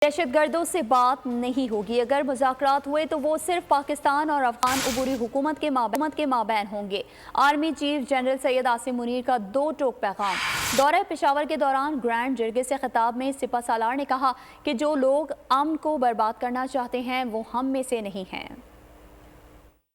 دہشت گردوں سے بات نہیں ہوگی۔ اگر مذاکرات ہوئے تو وہ صرف پاکستان اور افغان عبوری حکومت کے مابین ہوں گے۔ Army chief general Syed Asim Munir کا دو ٹوک پیغام۔ دورہ پشاور کے دوران گرینڈ جرگے سے خطاب میں سپہ سالار نے کہا کہ جو لوگ امن کو برباد کرنا چاہتے ہیں وہ ہم میں سے نہیں ہیں۔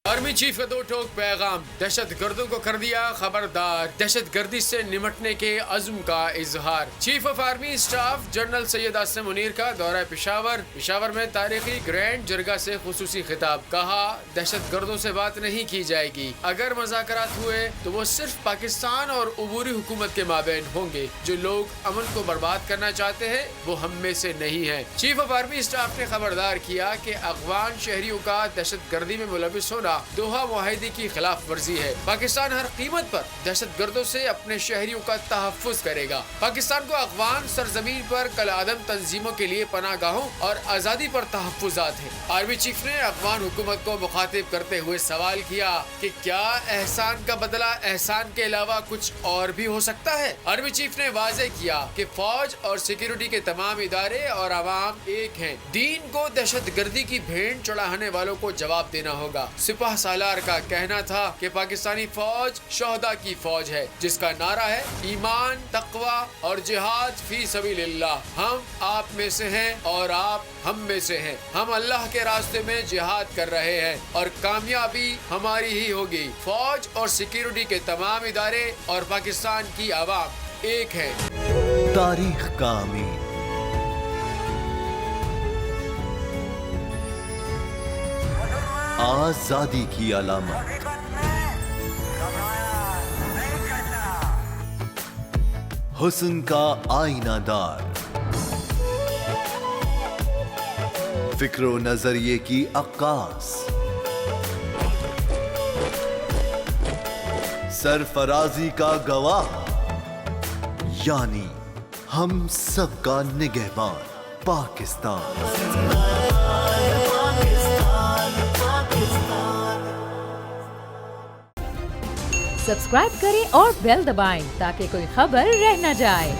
آرمی چیف کا دو ٹوک پیغام، دہشت گردوں کو کر دیا خبردار، دہشت گردی سے نمٹنے کے عزم کا اظہار۔ Chief of army staff general Syed Asim Munir کا دورہ پشاور میں تاریخی گرینڈ جرگہ سے خصوصی خطاب، کہا دہشت گردوں سے بات نہیں کی جائے گی، اگر مذاکرات ہوئے تو وہ صرف پاکستان اور عبوری حکومت کے مابین ہوں گے، جو لوگ امن کو برباد کرنا چاہتے ہیں وہ ہم میں سے نہیں ہیں۔ چیف آف آرمی اسٹاف نے خبردار کیا کہ افغان شہریوں کا دہشت گردی میں ملوث ہونا دوحہ معاہدے کی خلاف ورزی ہے۔ پاکستان ہر قیمت پر دہشت گردوں سے اپنے شہریوں کا تحفظ کرے گا۔ پاکستان کو افغان سرزمین پر کالعدم تنظیموں کے لیے پناہ گاہوں اور آزادی پر تحفظات ہیں۔ آرمی چیف نے افغان حکومت کو مخاطب کرتے ہوئے سوال کیا کہ کیا احسان کا بدلہ احسان کے علاوہ کچھ اور بھی ہو سکتا ہے؟ آرمی چیف نے واضح کیا کہ فوج اور سیکیورٹی کے تمام ادارے اور عوام ایک ہیں۔ دین کو دہشت گردی کی بھینٹ چڑھانے والوں کو جواب دینا ہوگا۔ سپہ سالار کا کہنا تھا کہ پاکستانی فوج شہداء کی فوج ہے، جس کا نعرہ ہے ایمان، تقوی اور جہاد فی سبیل اللہ۔ ہم آپ میں سے ہیں اور آپ ہم میں سے ہیں۔ ہم اللہ کے راستے میں جہاد کر رہے ہیں اور کامیابی ہماری ہی ہوگی۔ فوج اور سیکیورٹی کے تمام ادارے اور پاکستان کی عوام ایک ہے۔ تاریخ کا امین، آزادی کی علامت، حسن کا آئینہ دار، فکر و نظریے کی عکاس، سرفرازی کا گواہ، یعنی ہم سب کا نگہبان پاکستان۔ سبسکرائب کریں اور بیل دبائیں تاکہ کوئی خبر رہ نہ جائے۔